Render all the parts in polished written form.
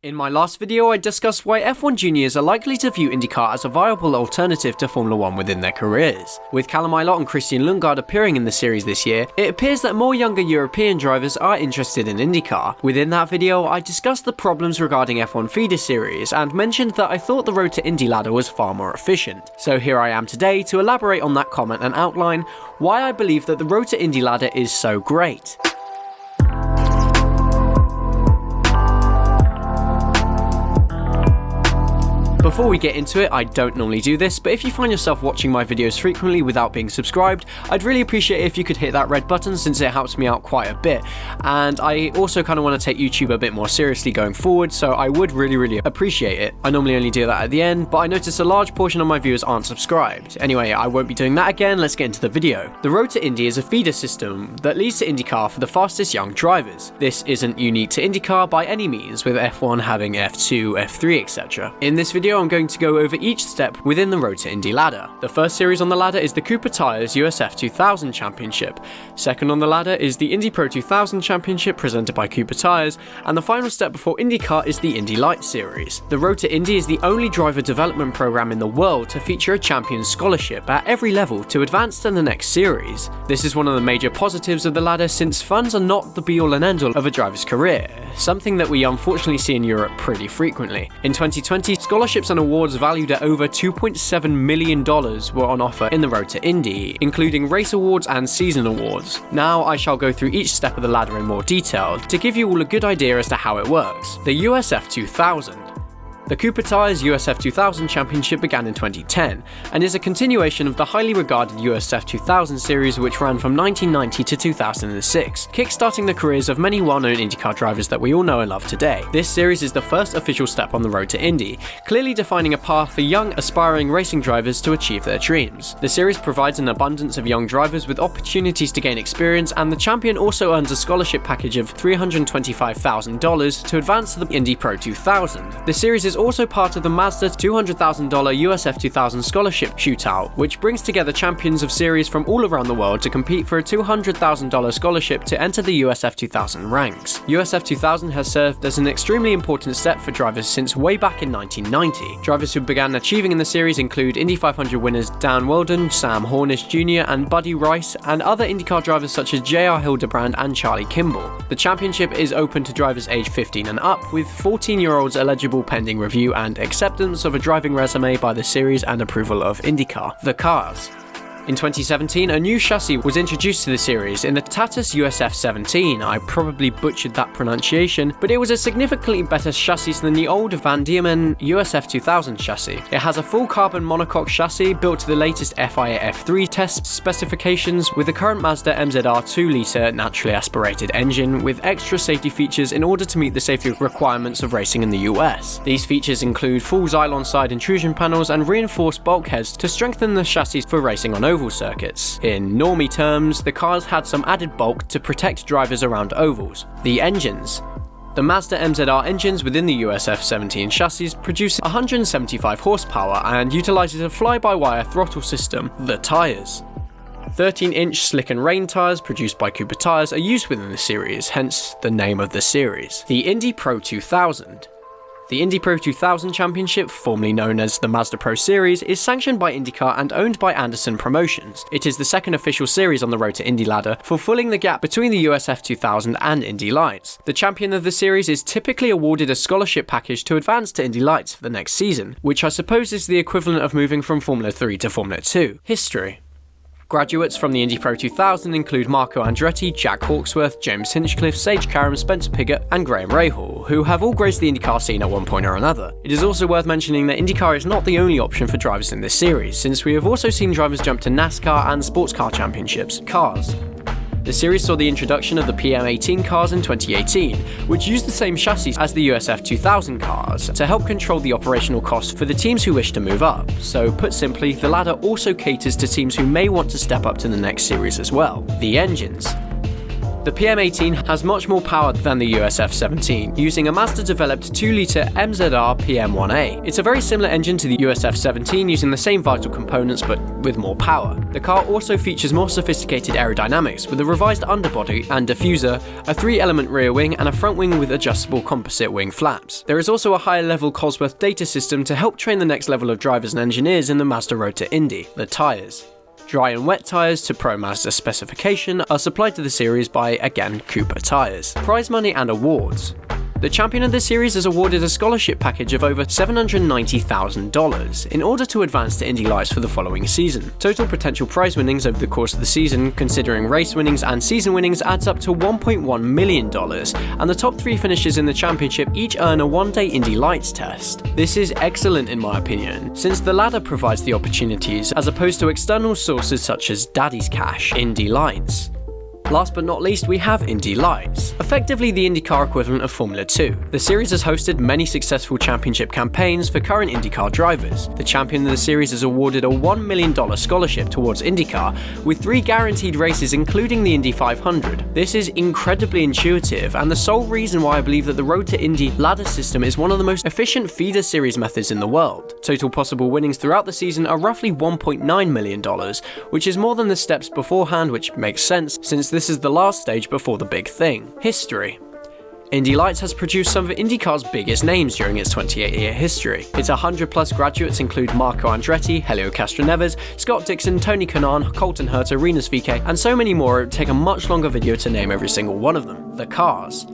In my last video, I discussed why F1 juniors are likely to view IndyCar as a viable alternative to Formula 1 within their careers. With Callum Ilott and Christian Lundgaard appearing in the series this year, it appears that more younger European drivers are interested in IndyCar. Within that video, I discussed the problems regarding F1 feeder series and mentioned that I thought the road to Indy ladder was far more efficient. So here I am today to elaborate on that comment and outline why I believe that the road to Indy ladder is so great. Before we get into it, I don't normally do this, but if you find yourself watching my videos frequently without being subscribed, I'd really appreciate it if you could hit that red button since it helps me out quite a bit. And I also kind of want to take YouTube a bit more seriously going forward, so I would really appreciate it. I normally only do that at the end, but I notice a large portion of my viewers aren't subscribed. Anyway, I won't be doing that again, let's get into the video. The road to Indy is a feeder system that leads to IndyCar for the fastest young drivers. This isn't unique to IndyCar by any means, with F1 having F2, F3, etc. In this video, I'm going to go over each step within the road to Indy ladder. The first series on the ladder is the Cooper Tires USF 2000 Championship. Second on the ladder is the Indy Pro 2000 Championship presented by Cooper Tires, and the final step before IndyCar is the Indy Lights series. The road to Indy is the only driver development program in the world to feature a champion scholarship at every level to advance to the next series. This is one of the major positives of the ladder since funds are not the be-all and end-all of a driver's career, something that we unfortunately see in Europe pretty frequently. In 2020, scholarships and awards valued at over $2.7 million were on offer in the road to Indy, including race awards and season awards. Now I shall go through each step of the ladder in more detail to give you all a good idea as to how it works. The USF 2000. The Cooper Tires USF 2000 Championship began in 2010 and is a continuation of the highly regarded USF 2000 series which ran from 1990 to 2006, kickstarting the careers of many well-known IndyCar drivers that we all know and love today. This series is the first official step on the road to Indy, clearly defining a path for young, aspiring racing drivers to achieve their dreams. The series provides an abundance of young drivers with opportunities to gain experience, and the champion also earns a scholarship package of $325,000 to advance to the Indy Pro 2000. The series is also part of the Mazda $200,000 USF 2000 Scholarship Shootout, which brings together champions of series from all around the world to compete for a $200,000 scholarship to enter the USF 2000 ranks. USF 2000 has served as an extremely important step for drivers since way back in 1990. Drivers who began achieving in the series include Indy 500 winners Dan Wheldon, Sam Hornish Jr. and Buddy Rice, and other IndyCar drivers such as J.R. Hildebrand and Charlie Kimball. The championship is open to drivers aged 15 and up, with 14-year-olds eligible pending review and acceptance of a driving resume by the series and approval of IndyCar. The cars. In 2017, a new chassis was introduced to the series in the Tatus USF 17. I probably butchered that pronunciation, but it was a significantly better chassis than the old Van Diemen USF 2000 chassis. It has a full carbon monocoque chassis built to the latest FIA F3 test specifications with the current Mazda MZR 2-litre naturally aspirated engine with extra safety features in order to meet the safety requirements of racing in the US. These features include full Xylon side intrusion panels and reinforced bulkheads to strengthen the chassis for racing on oval circuits. In normie terms, the cars had some added bulk to protect drivers around ovals. The engines. The Mazda MZR engines within the USF 17 chassis produce 175 horsepower and utilizes a fly-by-wire throttle system. The tires. 13-inch slick and rain tyres produced by Cooper Tires are used within the series, hence the name of the series. The Indy Pro 2000. The Indy Pro 2000 Championship, formerly known as the Mazda Pro Series, is sanctioned by IndyCar and owned by Anderson Promotions. It is the second official series on the road to Indy ladder, fulfilling the gap between the USF 2000 and Indy Lights. The champion of the series is typically awarded a scholarship package to advance to Indy Lights for the next season, which I suppose is the equivalent of moving from Formula 3 to Formula 2. History. Graduates from the Indy Pro 2000 include Marco Andretti, Jack Hawksworth, James Hinchcliffe, Sage Karam, Spencer Piggott, and Graham Rahal, who have all graced the IndyCar scene at one point or another. It is also worth mentioning that IndyCar is not the only option for drivers in this series, since we have also seen drivers jump to NASCAR and sports car championships. Cars. The series saw the introduction of the PM18 cars in 2018, which used the same chassis as the USF 2000 cars to help control the operational costs for the teams who wish to move up. So put simply, the ladder also caters to teams who may want to step up to the next series as well. The engines. The PM18 has much more power than the USF17, using a Mazda-developed 2-litre MZR PM1A. It's a very similar engine to the USF17, using the same vital components but with more power. The car also features more sophisticated aerodynamics, with a revised underbody and diffuser, a 3-element rear wing, and a front wing with adjustable composite wing flaps. There is also a higher-level Cosworth data system to help train the next level of drivers and engineers in the Mazda road to Indy, the tyres. Dry and wet tyres to Pro Mazda specification are supplied to the series by, again, Cooper Tyres. Prize money and awards. The champion of the series is awarded a scholarship package of over $790,000 in order to advance to Indy Lights for the following season. Total potential prize winnings over the course of the season, considering race winnings and season winnings, adds up to $1.1 million, and the top 3 finishes in the championship each earn a one-day Indy Lights test. This is excellent in my opinion, since the ladder provides the opportunities as opposed to external sources such as Daddy's Cash, Indy Lights. Last but not least, we have Indy Lights, effectively the IndyCar equivalent of Formula 2. The series has hosted many successful championship campaigns for current IndyCar drivers. The champion of the series is awarded a $1 million scholarship towards IndyCar, with 3 guaranteed races including the Indy 500. This is incredibly intuitive, and the sole reason why I believe that the Road to Indy ladder system is one of the most efficient feeder series methods in the world. Total possible winnings throughout the season are roughly $1.9 million, which is more than the steps beforehand, which makes sense since this is the last stage before the big thing. History. Indy Lights has produced some of IndyCar's biggest names during its 28-year history. Its 100-plus graduates include Marco Andretti, Helio Castroneves, Scott Dixon, Tony Kanaan, Colton Herta, Rinus VeeKay, and so many more. It would take a much longer video to name every single one of them. The cars.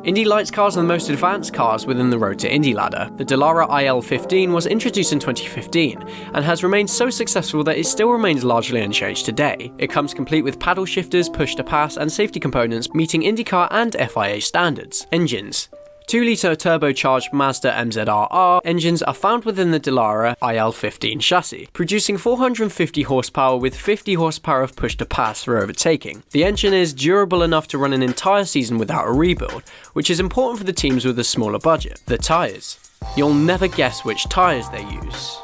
Indy Lights cars are the most advanced cars within the Road to Indy ladder. The Dallara IL-15 was introduced in 2015 and has remained so successful that it still remains largely unchanged today. It comes complete with paddle shifters, push-to-pass, and safety components meeting IndyCar and FIA standards. Engines. 2-litre turbocharged Mazda MZR-R engines are found within the Dallara IL-15 chassis, producing 450 horsepower with 50 horsepower of push-to-pass for overtaking. The engine is durable enough to run an entire season without a rebuild, which is important for the teams with a smaller budget. The tyres. You'll never guess which tyres they use.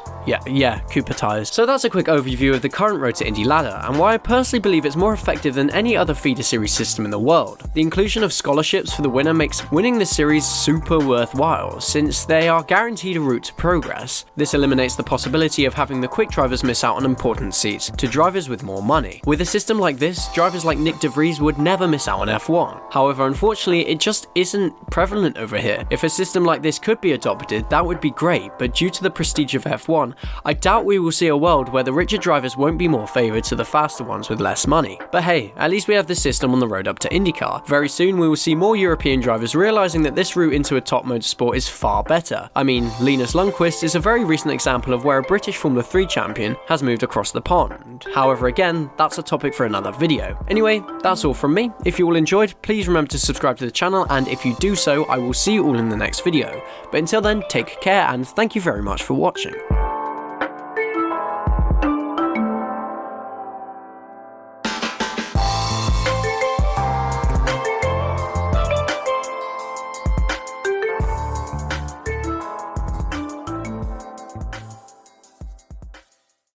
Yeah, Cooper Tyres. So that's a quick overview of the current Road to Indy ladder, and why I personally believe it's more effective than any other feeder series system in the world. The inclusion of scholarships for the winner makes winning the series super worthwhile, since they are guaranteed a route to progress. This eliminates the possibility of having the quick drivers miss out on important seats to drivers with more money. With a system like this, drivers like Nick De Vries would never miss out on F1. However, unfortunately, it just isn't prevalent over here. If a system like this could be adopted, that would be great, but due to the prestige of F1, I doubt we will see a world where the richer drivers won't be more favoured to the faster ones with less money. But hey, at least we have this system on the road up to IndyCar. Very soon we will see more European drivers realising that this route into a top motorsport is far better. I mean, Linus Lundqvist is a very recent example of where a British Formula 3 champion has moved across the pond. However, again, that's a topic for another video. Anyway, that's all from me. If you all enjoyed, please remember to subscribe to the channel, and if you do so, I will see you all in the next video. But until then, take care and thank you very much for watching.